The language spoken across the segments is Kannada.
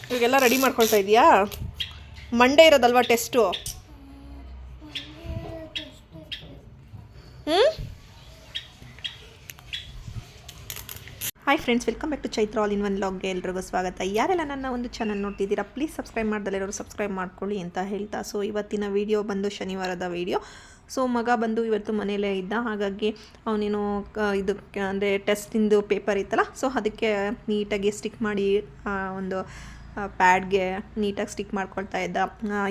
ಇವಾಗೆಲ್ಲ ರೆಡಿ ಮಾಡ್ಕೊಳ್ತಾ ಇದೆಯಾ? ಮಂಡೇ ಇರೋದಲ್ವಾ test? Hi friends, welcome back to Chaitra all in one ಲಾಗ್ಗೆ ಎಲ್ರಿಗೂ ಸ್ವಾಗತ. ಯಾರೆಲ್ಲ ನನ್ನ ಒಂದು ಚಾನಲ್ ನೋಡ್ತಿದ್ದೀರಾ ಪ್ಲೀಸ್ ಸಬ್ಸ್ಕ್ರೈಬ್ ಮಾಡ್ದಲ್ಲಿರೋರು ಸಬ್ಸ್ಕ್ರೈಬ್ ಮಾಡ್ಕೊಳ್ಳಿ ಅಂತ ಹೇಳ್ತಾ, ಸೊ ಇವತ್ತಿನ ವೀಡಿಯೋ ಬಂದು ಶನಿವಾರದ ವೀಡಿಯೋ. ಸೊ ಮಗ ಬಂದು ಇವತ್ತು ಮನೆಯಲ್ಲೇ ಇದ್ದ, ಹಾಗಾಗಿ ಅವನೇನು ಇದು ಅಂದರೆ ಟೆಸ್ಟಿಂದು ಪೇಪರ್ ಇತ್ತಲ್ಲ, ಸೊ ಅದಕ್ಕೆ ನೀಟಾಗಿ ಸ್ಟಿಕ್ ಮಾಡಿ ಒಂದು ಪ್ಯಾಡ್ಗೆ ನೀಟಾಗಿ ಸ್ಟಿಕ್ ಮಾಡ್ಕೊಳ್ತಾ ಇದ್ದ.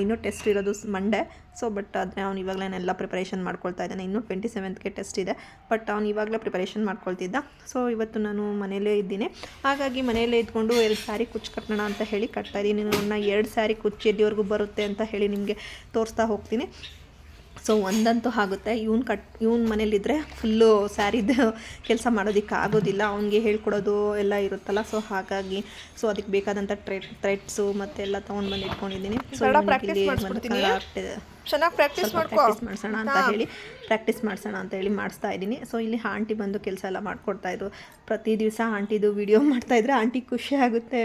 ಇನ್ನೂ ಟೆಸ್ಟ್ ಇರೋದು ಮಂಡೇ, ಸೊ ಬಟ್ ಆದರೆ ಅವ್ನು ಇವಾಗಲೇನೆಲ್ಲ ಪ್ರಿಪರೇಷನ್ ಮಾಡ್ಕೊಳ್ತಾ ಇದ್ದಾನೆ. ಇನ್ನೂ 27th ಟೆಸ್ಟ್ ಇದೆ, ಬಟ್ ಅವ್ನು ಇವಾಗಲೇ ಪ್ರಿಪರೇಷನ್ ಮಾಡ್ಕೊಳ್ತಿದ್ದ. ಸೊ ಇವತ್ತು ನಾನು ಮನೆಯಲ್ಲೇ ಇದ್ದೀನಿ, ಹಾಗಾಗಿ ಮನೆಯಲ್ಲೇ ಇದ್ಕೊಂಡು 2 ಸ್ಯಾರಿ ಕುಚ್ಚು ಕಟ್ಟೋಣ ಅಂತ ಹೇಳಿ ಕಟ್ತಾಯಿದ್ದೀನಿ. ನನ್ನ 2 ಸ್ಯಾರಿ ಕುಚ್ಚು ಎಲ್ಲಿವರೆಗೂ ಬರುತ್ತೆ ಅಂತ ಹೇಳಿ ನಿಮಗೆ ತೋರಿಸ್ತಾ ಹೋಗ್ತೀನಿ. ಸೊ ಒಂದಂತೂ ಆಗುತ್ತೆ, ಇವ್ನು ಮನೇಲಿದ್ದರೆ ಫುಲ್ಲು ಸ್ಯಾರಿದು ಕೆಲಸ ಮಾಡೋದಕ್ಕೆ ಆಗೋದಿಲ್ಲ, ಅವನಿಗೆ ಹೇಳ್ಕೊಡೋದು ಎಲ್ಲ ಇರುತ್ತಲ್ಲ. ಸೊ ಹಾಗಾಗಿ ಅದಕ್ಕೆ ಬೇಕಾದಂಥ ಥ್ರೆಡ್ಸು ಮತ್ತು ಎಲ್ಲ ತೊಗೊಂಡು ಬಂದು ಇಟ್ಕೊಂಡಿದ್ದೀನಿ. ಸೊ ಚೆನ್ನಾಗಿ ಪ್ರಾಕ್ಟೀಸ್ ಮಾಡಿಸೋಣ ಅಂತ ಹೇಳಿ ಮಾಡಿಸ್ತಾ ಇದ್ದೀನಿ. ಸೊ ಇಲ್ಲಿ ಆಂಟಿ ಬಂದು ಕೆಲಸ ಎಲ್ಲ ಮಾಡಿಕೊಡ್ತಾಯಿದ್ರು. ಪ್ರತಿ ದಿವಸ ಆಂಟಿದು ವಿಡಿಯೋ ಮಾಡ್ತಾಯಿದ್ರೆ ಆಂಟಿ ಖುಷಿ ಆಗುತ್ತೆ,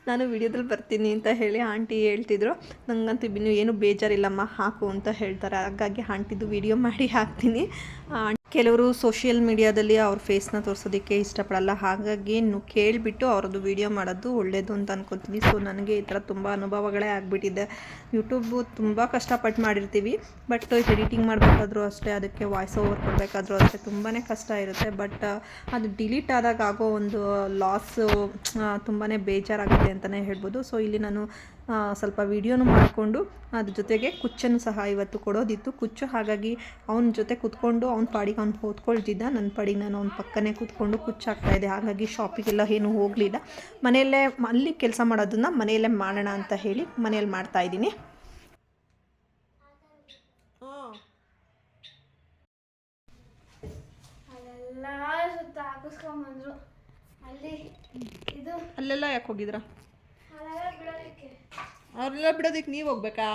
ನಾನು ವಿಡಿಯೋದಲ್ಲಿ ಬರ್ತೀನಿ ಅಂತ ಹೇಳಿ ಆಂಟಿ ಹೇಳ್ತಿದ್ರು. ನನಗಂತೂ ಇನ್ನೂ ಏನು ಬೇಜಾರಿಲ್ಲಮ್ಮ, ಹಾಕು ಅಂತ ಹೇಳ್ತಾರೆ. ಹಾಗಾಗಿ ಆಂಟಿದು ವಿಡಿಯೋ ಮಾಡಿ ಹಾಕ್ತೀನಿ. ಕೆಲವರು ಸೋಷಿಯಲ್ ಮೀಡಿಯಾದಲ್ಲಿ ಅವ್ರ ಫೇಸ್ನ ತೋರಿಸೋದಕ್ಕೆ ಇಷ್ಟಪಡಲ್ಲ, ಹಾಗಾಗಿ ಕೇಳಿಬಿಟ್ಟು ಅವ್ರದ್ದು ವೀಡಿಯೋ ಮಾಡೋದು ಒಳ್ಳೆಯದು ಅಂತ ಅನ್ಕೋತೀನಿ. ಸೊ ನನಗೆ ಈ ಥರ ತುಂಬ ಅನುಭವಗಳೇ ಆಗಿಬಿಟ್ಟಿದೆ. ಯೂಟ್ಯೂಬು ತುಂಬ ಕಷ್ಟಪಟ್ಟು ಮಾಡಿರ್ತೀವಿ, ಬಟ್ ಎಡಿಟಿಂಗ್ ಮಾಡಬೇಕಾದ್ರೂ ಅಷ್ಟೇ, ಅದಕ್ಕೆ ವಾಯ್ಸ್ ಓವರ್ ಕೊಡಬೇಕಾದ್ರೂ ಅಷ್ಟೇ ತುಂಬಾ ಕಷ್ಟ ಇರುತ್ತೆ. ಬಟ್ ಅದು ಡಿಲೀಟ್ ಆದಾಗ ಆಗೋ ಒಂದು ಲಾಸು ತುಂಬಾ ಬೇಜಾರಾಗುತ್ತೆ ಅಂತಲೇ ಹೇಳ್ಬೋದು. ಸೊ ಇಲ್ಲಿ ನಾನು ಸ್ವಲ್ಪ ವೀಡಿಯೋನು ಮಾಡಿಕೊಂಡು ಅದ್ರ ಜೊತೆಗೆ ಕುಚ್ಚನ್ನು ಸಹ ಇವತ್ತು ಕೊಡೋದಿತ್ತು ಕುಚ್ಚು, ಹಾಗಾಗಿ ಅವನ ಜೊತೆ ಕೂತ್ಕೊಂಡು ಅವ್ನ ಪಾಡಿಗೆ ಅವ್ನು ಓದ್ಕೊಳ್ತಿದ್ದ, ನನ್ನ ಪಾಡಿಗೆ ನಾನು ಅವ್ನ ಪಕ್ಕನೇ ಕೂತ್ಕೊಂಡು ಕುಚ್ಚಾಗ್ತಾಯಿದ್ದೆ. ಹಾಗಾಗಿ ಶಾಪಿಗೆಲ್ಲ ಏನೂ ಹೋಗಲಿಲ್ಲ, ಮನೆಯಲ್ಲೇ ಅಲ್ಲಿ ಕೆಲಸ ಮಾಡೋದನ್ನು ಮನೆಯಲ್ಲೇ ಮಾಡೋಣ ಅಂತ ಹೇಳಿ ಮನೆಯಲ್ಲಿ ಮಾಡ್ತಾಯಿದ್ದೀನಿ. ಅಲ್ಲೆಲ್ಲ ಯಾಕೆ ಹೋಗಿದ್ರಾ? ಅವ್ರೆಲ್ಲ ಬಿಡೋದಕ್ಕೆ ನೀವು ಹೋಗ್ಬೇಕಾ?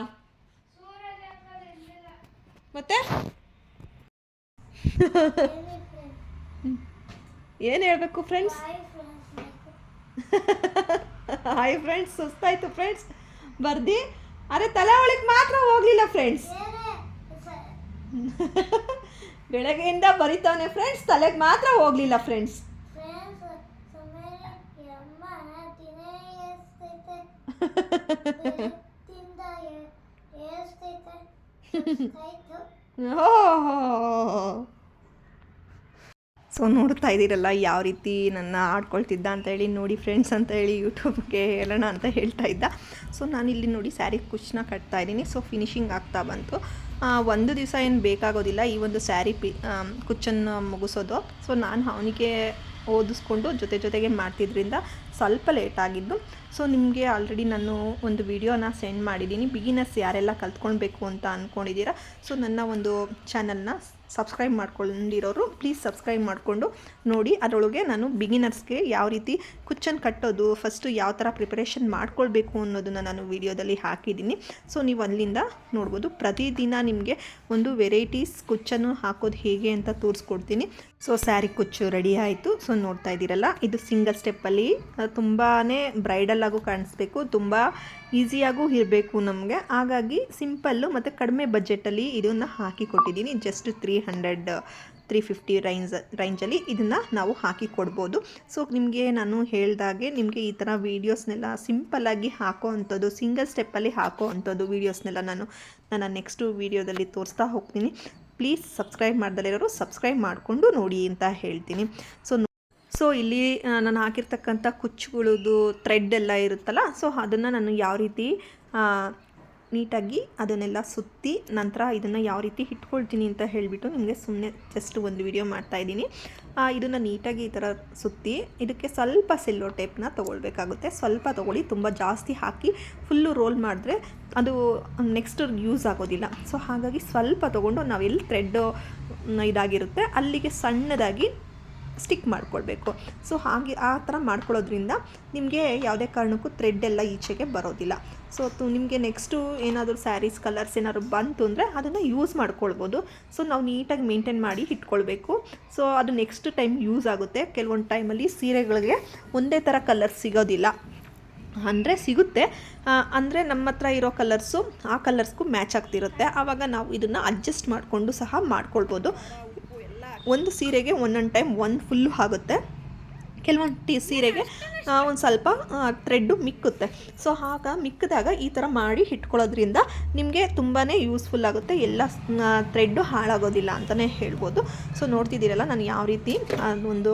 ಮತ್ತೆ ಏನು ಹೇಳಬೇಕು ಫ್ರೆಂಡ್ಸ್? ಹಾಯ್ ಫ್ರೆಂಡ್ಸ್, ಸುಸ್ತಾಯಿತು ಫ್ರೆಂಡ್ಸ್ ಬರ್ದಿ. ಅರೆ ತಲೆ ಒಳಗೆ ಮಾತ್ರ ಹೋಗಲಿಲ್ಲ ಫ್ರೆಂಡ್ಸ್, ಬೆಳಗ್ಗೆಯಿಂದ ಬರೀತಾನೆ ಫ್ರೆಂಡ್ಸ್, ತಲೆಗೆ ಮಾತ್ರ ಹೋಗಲಿಲ್ಲ ಫ್ರೆಂಡ್ಸ್. ಸೊ ನೋಡ್ತಾ ಇದ್ದೀರಲ್ಲ ಯಾವ ರೀತಿ ನನ್ನ ಆಡ್ಕೊಳ್ತಿದ್ದ ಅಂತ ಹೇಳಿ. ನೋಡಿ ಫ್ರೆಂಡ್ಸ್ ಅಂತ ಹೇಳಿ ಯೂಟ್ಯೂಬ್ಗೆ ಹೇಳೋಣ ಅಂತ ಹೇಳ್ತಾ ಇದ್ದ. ಸೊ ನಾನಿಲ್ಲಿ ನೋಡಿ ಸ್ಯಾರಿ ಕುಚ್ಚನ್ನ ಕಟ್ತಾ ಇದ್ದೀನಿ. ಸೊ ಫಿನಿಶಿಂಗ್ ಆಗ್ತಾ ಬಂತು. ಒಂದು ದಿವಸ ಏನು ಬೇಕಾಗೋದಿಲ್ಲ ಈ ಒಂದು ಸ್ಯಾರಿ ಕುಚ್ಚನ್ನು ಮುಗಿಸೋದು. ಸೊ ನಾನು ಅವನಿಗೆ ಓದಿಸ್ಕೊಂಡು ಜೊತೆಗೆ ಮಾಡ್ತಿದ್ರಿಂದ ಸ್ವಲ್ಪ ಲೇಟ್ ಆಗಿದ್ದು. ಸೊ ನಿಮಗೆ ಆಲ್ರೆಡಿ ನಾನು ಒಂದು ವಿಡಿಯೋನ ಸೆಂಡ್ ಮಾಡಿದ್ದೀನಿ. ಬಿಗಿನರ್ಸ್ ಯಾರೆಲ್ಲ ಕಲ್ತ್ಕೊಳ್ಬೇಕು ಅಂತ ಅಂದ್ಕೊಂಡಿದ್ದೀರಾ, ಸೊ ನನ್ನ ಒಂದು ಚಾನಲ್ನ ಸಬ್ಸ್ಕ್ರೈಬ್ ಮಾಡ್ಕೊಂಡಿರೋರು ಪ್ಲೀಸ್ ಸಬ್ಸ್ಕ್ರೈಬ್ ಮಾಡಿಕೊಂಡು ನೋಡಿ. ಅದರೊಳಗೆ ನಾನು ಬಿಗಿನರ್ಸ್ಗೆ ಯಾವ ರೀತಿ ಕುಚ್ಚನ್ನು ಕಟ್ಟೋದು, ಫಸ್ಟು ಯಾವ ಥರ ಪ್ರಿಪರೇಷನ್ ಮಾಡ್ಕೊಳ್ಬೇಕು ಅನ್ನೋದನ್ನು ನಾನು ವಿಡಿಯೋದಲ್ಲಿ ಹಾಕಿದ್ದೀನಿ. ಸೊ ನೀವು ಅಲ್ಲಿಂದ ನೋಡ್ಬೋದು. ಪ್ರತಿದಿನ ನಿಮಗೆ ಒಂದು ವೆರೈಟೀಸ್ ಕುಚ್ಚನ್ನು ಹಾಕೋದು ಹೇಗೆ ಅಂತ ತೋರಿಸ್ಕೊಡ್ತೀನಿ. ಸೊ ಸ್ಯಾರಿ ಕುಚ್ಚು ರೆಡಿ ಆಯಿತು. ಸೊ ನೋಡ್ತಾ ಇದ್ದೀರಲ್ಲ, ಇದು ಸಿಂಗಲ್ ಸ್ಟೆಪ್ಪಲ್ಲಿ ತುಂಬಾ ಬ್ರೈಡಲ್ ಆಗು ಕಾಣಿಸ್ಬೇಕು, ತುಂಬ ಈಸಿಯಾಗೂ ಇರಬೇಕು ನಮಗೆ. ಹಾಗಾಗಿ ಸಿಂಪಲ್ಲು ಮತ್ತು ಕಡಿಮೆ ಬಜೆಟಲ್ಲಿ ಇದನ್ನು ಹಾಕಿ ಕೊಟ್ಟಿದ್ದೀನಿ. ಜಸ್ಟ್ 300-350 ರೇಂಜಲ್ಲಿ ಇದನ್ನು ನಾವು ಹಾಕಿ ಕೊಡ್ಬೋದು. ಸೊ ನಿಮಗೆ ನಾನು ಹೇಳ್ದಾಗೆ ನಿಮಗೆ ಈ ಥರ ವೀಡಿಯೋಸ್ನೆಲ್ಲ ಸಿಂಪಲ್ಲಾಗಿ ಹಾಕೋ ಅಂಥದ್ದು, ಸಿಂಗಲ್ ಸ್ಟೆಪ್ಪಲ್ಲಿ ಹಾಕೋ ಅಂಥದ್ದು ವೀಡಿಯೋಸ್ನೆಲ್ಲ ನನ್ನ ನೆಕ್ಸ್ಟು ವೀಡಿಯೋದಲ್ಲಿ ತೋರಿಸ್ತಾ ಹೋಗ್ತೀನಿ. ಪ್ಲೀಸ್ ಸಬ್ಸ್ಕ್ರೈಬ್ ಮಾಡ್ದಲ್ಲಿರೋರು ಸಬ್ಸ್ಕ್ರೈಬ್ ಮಾಡಿಕೊಂಡು ನೋಡಿ ಅಂತ ಹೇಳ್ತೀನಿ. ಸೊ ಇಲ್ಲಿ ನಾನು ಹಾಕಿರ್ತಕ್ಕಂಥ ಕುಚ್ಚುಗಳದು ಥ್ರೆಡ್ ಎಲ್ಲ ಇರುತ್ತಲ್ಲ, ಸೊ ಅದನ್ನು ನಾನು ಯಾವ ರೀತಿ ನೀಟಾಗಿ ಅದನ್ನೆಲ್ಲ ಸುತ್ತಿ ನಂತರ ಇದನ್ನು ಯಾವ ರೀತಿ ಇಟ್ಕೊಳ್ತೀನಿ ಅಂತ ಹೇಳಿಬಿಟ್ಟು ನಿಮಗೆ ಸುಮ್ಮನೆ ಜಸ್ಟ್ ಒಂದು ವಿಡಿಯೋ ಮಾಡ್ತಾಯಿದ್ದೀನಿ. ಇದನ್ನು ನೀಟಾಗಿ ಈ ಥರ ಸುತ್ತಿ ಇದಕ್ಕೆ ಸ್ವಲ್ಪ ಸೆಲ್ಲೋ ಟೇಪ್ನ ತೊಗೊಳ್ಬೇಕಾಗುತ್ತೆ. ಸ್ವಲ್ಪ ತೊಗೊಳ್ಳಿ, ತುಂಬ ಜಾಸ್ತಿ ಹಾಕಿ ಫುಲ್ಲು ರೋಲ್ ಮಾಡಿದ್ರೆ ಅದು ನೆಕ್ಸ್ಟ್ ಯೂಸ್ ಆಗೋದಿಲ್ಲ. ಸೊ ಹಾಗಾಗಿ ಸ್ವಲ್ಪ ತೊಗೊಂಡು ನಾವೆಲ್ಲಿ ಥ್ರೆಡ್ಡು ಇದಾಗಿರುತ್ತೆ ಅಲ್ಲಿಗೆ ಸಣ್ಣದಾಗಿ ಸ್ಟಿಕ್ ಮಾಡ್ಕೊಳ್ಬೇಕು. ಸೊ ಹಾಗೆ ಆ ಥರ ಮಾಡ್ಕೊಳ್ಳೋದ್ರಿಂದ ನಿಮಗೆ ಯಾವುದೇ ಕಾರಣಕ್ಕೂ ಥ್ರೆಡ್ ಎಲ್ಲ ಈಚೆಗೆ ಬರೋದಿಲ್ಲ. ಸೊ ನಿಮಗೆ ನೆಕ್ಸ್ಟು ಏನಾದರೂ ಸ್ಯಾರೀಸ್ ಕಲರ್ಸ್ ಏನಾದ್ರು ಬಂತು ಅಂದರೆ ಅದನ್ನು ಯೂಸ್ ಮಾಡ್ಕೊಳ್ಬೋದು. ಸೊ ನಾವು ನೀಟಾಗಿ ಮೇಂಟೈನ್ ಮಾಡಿ ಇಟ್ಕೊಳ್ಬೇಕು. ಸೊ ಅದು ನೆಕ್ಸ್ಟ್ ಟೈಮ್ ಯೂಸ್ ಆಗುತ್ತೆ. ಕೆಲವೊಂದು ಟೈಮಲ್ಲಿ ಸೀರೆಗಳಿಗೆ ಒಂದೇ ಥರ ಕಲರ್ ಸಿಗೋದಿಲ್ಲ. ಅಂದರೆ ಸಿಗುತ್ತೆ, ಅಂದರೆ ನಮ್ಮ ಹತ್ರ ಇರೋ ಕಲರ್ಸು ಆ ಕಲರ್ಸ್ಗೂ ಮ್ಯಾಚ್ ಆಗ್ತಿರುತ್ತೆ. ಆವಾಗ ನಾವು ಇದನ್ನು ಅಡ್ಜಸ್ಟ್ ಮಾಡಿಕೊಂಡು ಸಹ ಮಾಡ್ಕೊಳ್ಬೋದು. ಒಂದು ಸೀರೆಗೆ ಒಂದೊಂದು ಟೈಮ್ ಒಂದು ಫುಲ್ಲು ಆಗುತ್ತೆ, ಕೆಲವೊಂದು ಸೀರೆಗೆ ಒಂದು ಸ್ವಲ್ಪ ಥ್ರೆಡ್ಡು ಮಿಕ್ಕುತ್ತೆ. ಸೊ ಆಗ ಮಿಕ್ಕಿದಾಗ ಈ ಥರ ಮಾಡಿ ಇಟ್ಕೊಳ್ಳೋದ್ರಿಂದ ನಿಮಗೆ ತುಂಬಾ ಯೂಸ್ಫುಲ್ ಆಗುತ್ತೆ, ಎಲ್ಲ ಥ್ರೆಡ್ಡು ಹಾಳಾಗೋದಿಲ್ಲ ಅಂತಲೇ ಹೇಳ್ಬೋದು. ಸೊ ನೋಡ್ತಿದ್ದೀರಲ್ಲ ನಾನು ಯಾವ ರೀತಿ ಒಂದು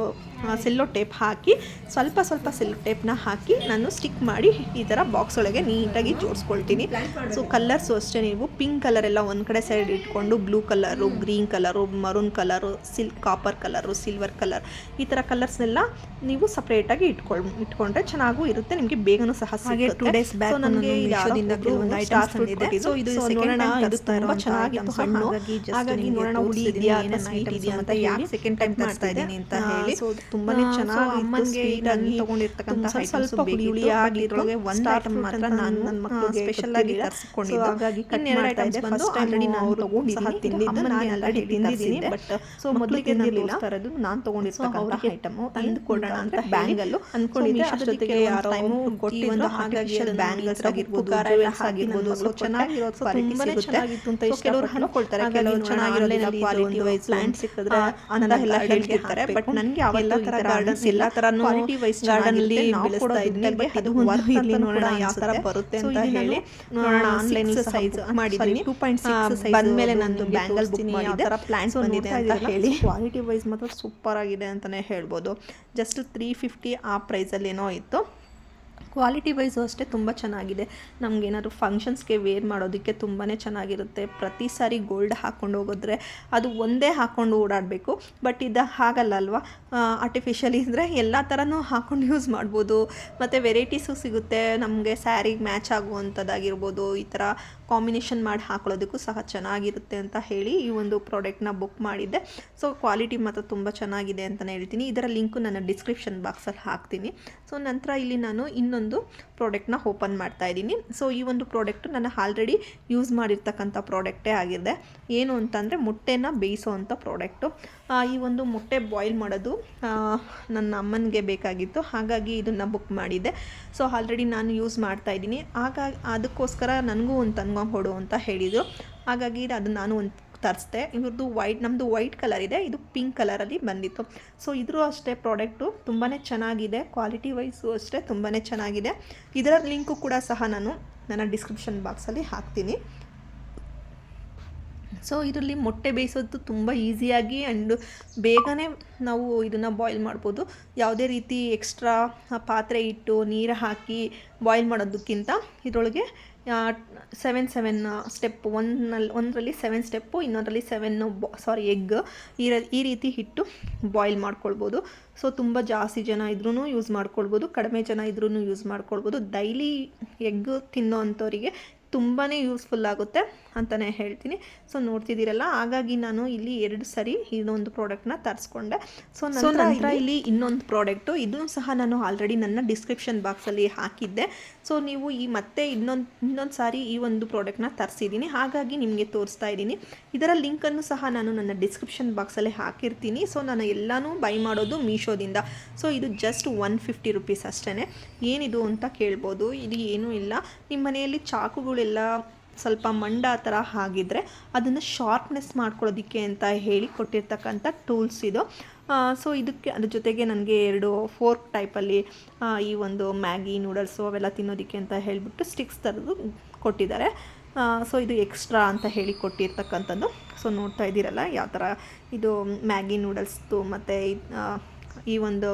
ಸೆಲ್ಲೋ ಟೇಪ್ ಹಾಕಿ ಸ್ವಲ್ಪ ಸೆಲ್ಲೋ ಟೇಪ್ನ ಹಾಕಿ ನಾನು ಸ್ಟಿಕ್ ಮಾಡಿ ಈ ಥರ ಬಾಕ್ಸ್ ಒಳಗೆ ನೀಟಾಗಿ ಜೋಡಿಸ್ಕೊಳ್ತೀನಿ. ಸೊ ಕಲರ್ಸು ಅಷ್ಟೇ, ನೀವು ಪಿಂಕ್ ಕಲರ್ ಎಲ್ಲ ಒಂದು ಕಡೆ ಸೈಡ್ ಇಟ್ಕೊಂಡು blue colour, green colour, maroon colour, copper colour, silver colour, ಈ ಥರ ಕಲರ್ಸ್ನೆಲ್ಲ ನೀವು ಸಪ್ರೇಟಾಗಿ ಇಟ್ಕೊಂಡ್ರೆ ಚೆನ್ನಾಗೂ ಇರುತ್ತೆ, ನಿಮಗೆ ಬೇಗನೂ ಸಹ ಸಿಗುತ್ತೆ. 2 days ಬ್ಯಾಕ್ ನನಗೆ ಕೆಲವೊಂದು ಐಟಮ್ಸ್ ಬಂದಿದೆ. ಸೊ ಇದು ನೋಡೋಣ, ಇದು ತುಂಬ ಚೆನ್ನಾಗಿತ್ತು ಹಣ್ಣು, ಹಾಗಾಗಿ ನೋಡೋಣ ಹುಳಿ ಇದೆಯಾ ಅಥವಾ ಸ್ವೀಟ್ ಇದೆಯಾ ಅಂತ ಯಾಕೆ ಸೆಕೆಂಡ್ ಟೈಮ್ ಮಾಡ್ತಾ ಇದ್ದೀನಿ ಅಂತ ಹೇಳಿ. ಸೊ ತುಂಬಾನೇ ಚೆನ್ನಾಗಿ ಅಮ್ಮನಿಗೆ ತಗೊಂಡಿರ್ತಕ್ಕಂಥ ಸ್ವಲ್ಪ ಹುಳಿ ಆಗಿ ಇದ್ರೊಳಗೆ ಒಂದು ಐಟಮ್ ಮಾತ್ರ ನಾನು ನನ್ನ ಮಕ್ಕಳಿಗೆ ಸ್ಪೆಷಲ್ ಆಗಿ ತರಿಸಿಕೊಂಡಿದ್ದು. ಹಾಗಾಗಿ ಇನ್ನೆರಡು ಐಟಮ್ಸ್ ಬಂದು ಆಲ್ರೆಡಿ ನಾನು ತಗೊಂಡಿದ್ದೀನಿ, ತಿಂದಿದ್ದು ನಾನು ಆಲ್ರೆಡಿ ತಿಂದಿದ್ದೀನಿ. ಬಟ್ ಸೊ ಮೊದಲಿಗೆ ತರೋದು ನಾನು ತಗೊಂಡಿರ್ತಕ್ಕಂಥ ಐಟಮ್ ಅಂದ್ಕೊಡೋಣ ಅಂತ ಬ್ಯಾಂಗಲ್ಲು ಅನ್ಕೊಂಡಿದ್ದೆ. ಅಷ್ಟೊತ್ತಿಗೆ ಯಾರೋ ಕೊಟ್ಟಿದ್ದು, ಹಾಗಾಗಿ ಅದು ಬ್ಯಾಂಗಲ್ಸ್ ಆಗಿರ್ಬೋದು, ಜ್ಯುವೆಲ್ಸ್ ಆಗಿರ್ಬೋದು, ಸೊ ಚೆನ್ನಾಗಿರೋದು ತುಂಬಾನೇ ಚೆನ್ನಾಗಿತ್ತು ಅಂತ ಕೆಲವರು ಅನ್ಕೊಳ್ತಾರೆ, ಕೆಲವರು ಚೆನ್ನಾಗಿರೋದಿಲ್ಲ, ಕ್ವಾಲಿಟಿ ವೈಸ್ ಪ್ಲಾಂಟ್ ಸಿಕ್ಕಿದ್ರೆ ಅಂತ ಎಲ್ಲ ಹೇಳ್ತಿರ್ತಾರೆ. ಬಟ್ ನನಗೆ ಅವೆಲ್ಲ ತರ ಗಾರ್ಡನ್ಸ್ ಎಲ್ಲ ತರನು ಕ್ವಾಲಿಟಿ ವೈಸ್ ಗಾರ್ಡನ್ ಅಲ್ಲಿ ಬೆಳೆಸ್ತಾ ಇದ್ದೆ. ಅದು ಒಂದು ಇಲ್ಲಿ ನೋಡೋಣ ಯಾವ ತರ ಬರುತ್ತೆ ಅಂತ ಹೇಳಿ ನೋಡೋಣ. ಆನ್ಲೈನ್ ಸೈಜ್ ಮಾಡಿದ್ದೀನಿ, 2.6 ಸೈಜ್ ಬಂದ್ಮೇಲೆ ನಂದು ಬ್ಯಾಂಗಲ್ ಬುಕ್ ಮಾಡಿದ್ದೆ, ಪ್ಲಾಂಟ್ಸ್ ಬಂದಿದೆ ಅಂತ ಹೇಳಿ. ಕ್ವಾಲಿಟಿ ವೈಸ್ ಮಾತ್ರ ಸೂಪರ್ ಆಗಿದೆ ಅಂತಾನೆ ಹೇಳ್ಬೋದು. ಜಸ್ಟ್ 350 ಆ ಪ್ರೈಸಲ್ಲಿ ಏನೋ ಇತ್ತು. ಕ್ವಾಲಿಟಿ ವೈಸು ಅಷ್ಟೇ ತುಂಬ ಚೆನ್ನಾಗಿದೆ. ನಮಗೇನಾದ್ರು ಫಂಕ್ಷನ್ಸ್ಗೆ ವೇರ್ ಮಾಡೋದಕ್ಕೆ ತುಂಬಾ ಚೆನ್ನಾಗಿರುತ್ತೆ. ಪ್ರತಿ ಸಾರಿ ಗೋಲ್ಡ್ ಹಾಕ್ಕೊಂಡು ಹೋಗಿದ್ರೆ ಅದು ಒಂದೇ ಹಾಕ್ಕೊಂಡು ಓಡಾಡಬೇಕು. ಬಟ್ ಇದು ಹಾಗಲ್ಲ ಅಲ್ವಾ, ಆರ್ಟಿಫಿಷಿಯಲಿ ಇದ್ದರೆ ಎಲ್ಲ ಥರನೂ ಹಾಕ್ಕೊಂಡು ಯೂಸ್ ಮಾಡ್ಬೋದು. ಮತ್ತು ವೆರೈಟೀಸು ಸಿಗುತ್ತೆ ನಮಗೆ, ಸ್ಯಾರಿಗೆ ಮ್ಯಾಚ್ ಆಗುವಂಥದ್ದಾಗಿರ್ಬೋದು, ಈ ಥರ ಕಾಂಬಿನೇಷನ್ ಮಾಡಿ ಹಾಕೊಳ್ಳೋದಕ್ಕೂ ಸಹ ಚೆನ್ನಾಗಿರುತ್ತೆ ಅಂತ ಹೇಳಿ ಈ ಒಂದು ಪ್ರಾಡಕ್ಟ್ನ ಬುಕ್ ಮಾಡಿದ್ದೆ. ಸೊ ಕ್ವಾಲಿಟಿ ಮಾತ್ರ ತುಂಬ ಚೆನ್ನಾಗಿದೆ ಅಂತಲೇ ಹೇಳ್ತೀನಿ. ಇದರ ಲಿಂಕು ನನ್ನ ಡಿಸ್ಕ್ರಿಪ್ಷನ್ ಬಾಕ್ಸಲ್ಲಿ ಹಾಕ್ತೀನಿ. ಸೊ ನಂತರ ಇಲ್ಲಿ ನಾನು ಇನ್ನೊಂದು ಪ್ರಾಡಕ್ಟ್ನ ಓಪನ್ ಮಾಡ್ತಾ ಇದ್ದೀನಿ. ಸೊ ಈ ಒಂದು ಪ್ರಾಡಕ್ಟು ನಾನು ಆಲ್ರೆಡಿ ಯೂಸ್ ಮಾಡಿರ್ತಕ್ಕಂಥ ಪ್ರಾಡಕ್ಟೇ ಆಗಿದೆ. ಏನು ಅಂತಂದರೆ ಮೊಟ್ಟೆನ ಬೇಯಿಸೋ ಅಂಥ ಪ್ರಾಡಕ್ಟು. ಈ ಒಂದು ಮೊಟ್ಟೆ ಬಾಯ್ಲ್ ಮಾಡೋದು ನನ್ನ ಅಮ್ಮನಿಗೆ ಬೇಕಾಗಿತ್ತು, ಹಾಗಾಗಿ ಇದನ್ನು ಬುಕ್ ಮಾಡಿದ್ದೆ. ಸೊ ಆಲ್ರೆಡಿ ನಾನು ಯೂಸ್ ಮಾಡ್ತಾಯಿದ್ದೀನಿ, ಹಾಗಾಗಿ ಅದಕ್ಕೋಸ್ಕರ ನನಗೂ ಒಂದು ತಂದ್ಕೊಂಡು ಅಂತ ಹೇಳಿದರು. ಹಾಗಾಗಿ ಅದು ನಾನು ಒಂದು ತರಿಸ್ದೆ. ಇವ್ರದ್ದು ನಮ್ಮದು ವೈಟ್ ಕಲರ್ ಇದೆ, ಇದು ಪಿಂಕ್ ಕಲರಲ್ಲಿ ಬಂದಿತ್ತು. ಸೊ ಇದ್ರೂ ಅಷ್ಟೇ ಪ್ರಾಡಕ್ಟು ತುಂಬಾ ಚೆನ್ನಾಗಿದೆ, ಕ್ವಾಲಿಟಿ ವೈಸು ಅಷ್ಟೇ ತುಂಬಾ ಚೆನ್ನಾಗಿದೆ. ಇದರ ಲಿಂಕು ಕೂಡ ಸಹ ನಾನು ನನ್ನ ಡಿಸ್ಕ್ರಿಪ್ಷನ್ ಬಾಕ್ಸಲ್ಲಿ ಹಾಕ್ತೀನಿ. ಸೊ ಇದರಲ್ಲಿ ಮೊಟ್ಟೆ ಬೇಯಿಸೋದು ತುಂಬ ಈಸಿಯಾಗಿ ಆ್ಯಂಡ್ ಬೇಗನೆ ನಾವು ಇದನ್ನು ಬಾಯ್ಲ್ ಮಾಡ್ಬೋದು. ಯಾವುದೇ ರೀತಿ ಎಕ್ಸ್ಟ್ರಾ ಪಾತ್ರೆ ಇಟ್ಟು ನೀರು ಹಾಕಿ ಬಾಯ್ಲ್ ಮಾಡೋದಕ್ಕಿಂತ ಇದರೊಳಗೆ 7 ಸ್ಟೆಪ್, ಒಂದರಲ್ಲಿ 7 ಸ್ಟೆಪ್ಪು, ಇನ್ನೊಂದರಲ್ಲಿ 7 ಎಗ್ ಈ ರೀತಿ ಇಟ್ಟು ಬಾಯ್ಲ್ ಮಾಡ್ಕೊಳ್ಬೋದು. ಸೊ ತುಂಬ ಜಾಸ್ತಿ ಜನ ಇದ್ರೂ ಯೂಸ್ ಮಾಡ್ಕೊಳ್ಬೋದು, ಕಡಿಮೆ ಜನ ಇದ್ರೂ ಯೂಸ್ ಮಾಡ್ಕೊಳ್ಬೋದು. ಡೈಲಿ ಎಗ್ ತಿನ್ನೋ ಅಂಥವರಿಗೆ ತುಂಬಾ ಯೂಸ್ಫುಲ್ ಆಗುತ್ತೆ ಅಂತಲೇ ಹೇಳ್ತೀನಿ. ಸೊ ನೋಡ್ತಿದ್ದೀರಲ್ಲ, ಹಾಗಾಗಿ ನಾನು ಇಲ್ಲಿ 2 ಸರಿ ಇನ್ನೊಂದು ಪ್ರಾಡಕ್ಟ್ನ ತರಿಸ್ಕೊಂಡೆ. ಸೊ ನಂತರ ಇಲ್ಲಿ ಇನ್ನೊಂದು ಪ್ರಾಡಕ್ಟು, ಇದನ್ನು ಸಹ ನಾನು ಆಲ್ರೆಡಿ ನನ್ನ ಡಿಸ್ಕ್ರಿಪ್ಷನ್ ಬಾಕ್ಸಲ್ಲಿ ಹಾಕಿದ್ದೆ. ಸೊ ನೀವು ಮತ್ತೆ ಇನ್ನೊಂದು ಸಾರಿ ಈ ಒಂದು ಪ್ರಾಡಕ್ಟ್ನ ತರಿಸಿದ್ದೀನಿ, ಹಾಗಾಗಿ ನಿಮಗೆ ತೋರಿಸ್ತಾ ಇದ್ದೀನಿ. ಇದರ ಲಿಂಕನ್ನು ಸಹ ನಾನು ನನ್ನ ಡಿಸ್ಕ್ರಿಪ್ಷನ್ ಬಾಕ್ಸಲ್ಲಿ ಹಾಕಿರ್ತೀನಿ. ಸೊ ನಾನು ಎಲ್ಲನೂ ಬೈ ಮಾಡೋದು ಮೀಶೋದಿಂದ. ಸೊ ಇದು ಜಸ್ಟ್ 150 ರುಪೀಸ್ ಅಷ್ಟೇ. ಏನಿದು ಅಂತ ಕೇಳ್ಬೋದು. ಇದು ಏನೂ ಇಲ್ಲ, ನಿಮ್ಮ ಮನೆಯಲ್ಲಿ ಚಾಕುಗಳೆಲ್ಲ ಸ್ವಲ್ಪ ಮಂಡ ಆ ಥರ ಆಗಿದ್ರೆ ಅದನ್ನು ಶಾರ್ಪ್ನೆಸ್ ಮಾಡ್ಕೊಳ್ಳೋದಕ್ಕೆ ಅಂತ ಹೇಳಿ ಕೊಟ್ಟಿರ್ತಕ್ಕಂಥ ಟೂಲ್ಸ್ ಇದು. ಸೊ ಇದಕ್ಕೆ ಅದ್ರ ಜೊತೆಗೆ ನನಗೆ 2 ಫೋರ್ಕ್ ಟೈಪಲ್ಲಿ ಈ ಒಂದು ಮ್ಯಾಗಿ ನೂಡಲ್ಸು ಅವೆಲ್ಲ ತಿನ್ನೋದಕ್ಕೆ ಅಂತ ಹೇಳಿಬಿಟ್ಟು ಸ್ಟಿಕ್ಸ್ ಥರದ್ದು ಕೊಟ್ಟಿದ್ದಾರೆ. ಸೊ ಇದು ಎಕ್ಸ್ಟ್ರಾ ಅಂತ ಹೇಳಿ ಕೊಟ್ಟಿರ್ತಕ್ಕಂಥದ್ದು. ಸೊ ನೋಡ್ತಾ ಇದ್ದೀರಲ್ಲ ಯಾವ ಥರ ಇದು ಮ್ಯಾಗಿ ನೂಡಲ್ಸ್ದು ಮತ್ತು ಈ ಒಂದು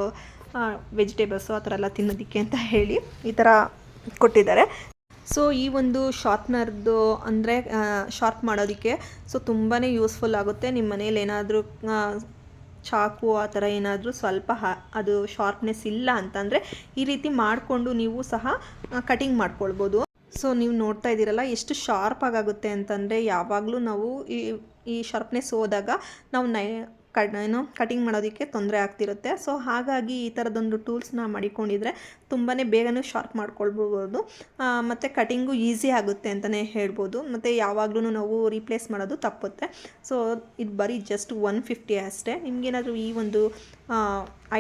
ವೆಜಿಟೇಬಲ್ಸು ಆ ಥರ ಎಲ್ಲ ತಿನ್ನೋದಕ್ಕೆ ಅಂತ ಹೇಳಿ ಈ ಥರ ಕೊಟ್ಟಿದ್ದಾರೆ. ಸೊ ಈ ಒಂದು ಶಾರ್ಪ್ನರ್ದು ಅಂದರೆ ಶಾರ್ಪ್ ಮಾಡೋದಕ್ಕೆ ಸೊ ತುಂಬಾ ಯೂಸ್ಫುಲ್ ಆಗುತ್ತೆ. ನಿಮ್ಮ ಮನೇಲಿ ಏನಾದರೂ ಚಾಕು ಆ ಥರ ಏನಾದರೂ ಸ್ವಲ್ಪ ಅದು ಶಾರ್ಪ್ನೆಸ್ ಇಲ್ಲ ಅಂತಂದರೆ ಈ ರೀತಿ ಮಾಡಿಕೊಂಡು ನೀವು ಸಹ ಕಟಿಂಗ್ ಮಾಡ್ಕೊಳ್ಬೋದು. ಸೊ ನೀವು ನೋಡ್ತಾ ಇದ್ದೀರಲ್ಲ ಎಷ್ಟು ಶಾರ್ಪ್ ಆಗುತ್ತೆ ಅಂತಂದರೆ, ಯಾವಾಗಲೂ ನಾವು ಈ ಶಾರ್ಪ್ನೆಸ್ ಹೋದಾಗ ನಾವು ಕಟಿಂಗ್ ಮಾಡೋದಕ್ಕೆ ತೊಂದರೆ ಆಗ್ತಿರುತ್ತೆ. ಸೊ ಹಾಗಾಗಿ ಈ ಥರದೊಂದು ಟೂಲ್ಸ್ನ ಮಾಡಿಕೊಂಡಿದ್ರೆ ತುಂಬಾ ಬೇಗನೆ ಶಾರ್ಪ್ ಮಾಡ್ಕೊಳ್ಬೋದು, ಮತ್ತು ಕಟಿಂಗು ಈಸಿ ಆಗುತ್ತೆ ಅಂತಲೇ ಹೇಳ್ಬೋದು. ಮತ್ತು ಯಾವಾಗಲೂ ನಾವು ರೀಪ್ಲೇಸ್ ಮಾಡೋದು ತಪ್ಪುತ್ತೆ. ಸೊ ಇದು ಬರೀ ಜಸ್ಟ್ 150 ಅಷ್ಟೇ. ನಿಮಗೇನಾದರೂ ಈ ಒಂದು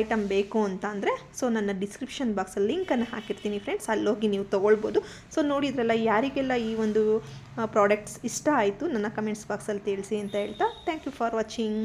ಐಟಮ್ ಬೇಕು ಅಂತ ಅಂದರೆ ಸೊ ನನ್ನ ಡಿಸ್ಕ್ರಿಪ್ಷನ್ ಬಾಕ್ಸಲ್ಲಿ ಲಿಂಕನ್ನು ಹಾಕಿರ್ತೀನಿ ಫ್ರೆಂಡ್ಸ್, ಅಲ್ಲೋಗಿ ನೀವು ತೊಗೊಳ್ಬೋದು. ಸೊ ನೋಡಿದ್ರಲ್ಲ, ಯಾರಿಗೆಲ್ಲ ಈ ಒಂದು ಪ್ರಾಡಕ್ಟ್ಸ್ ಇಷ್ಟ ಆಯಿತು ನನ್ನ ಕಮೆಂಟ್ಸ್ ಬಾಕ್ಸಲ್ಲಿ ತಿಳಿಸಿ ಅಂತ ಹೇಳ್ತಾ ಥ್ಯಾಂಕ್ ಯು ಫಾರ್ ವಾಚಿಂಗ್.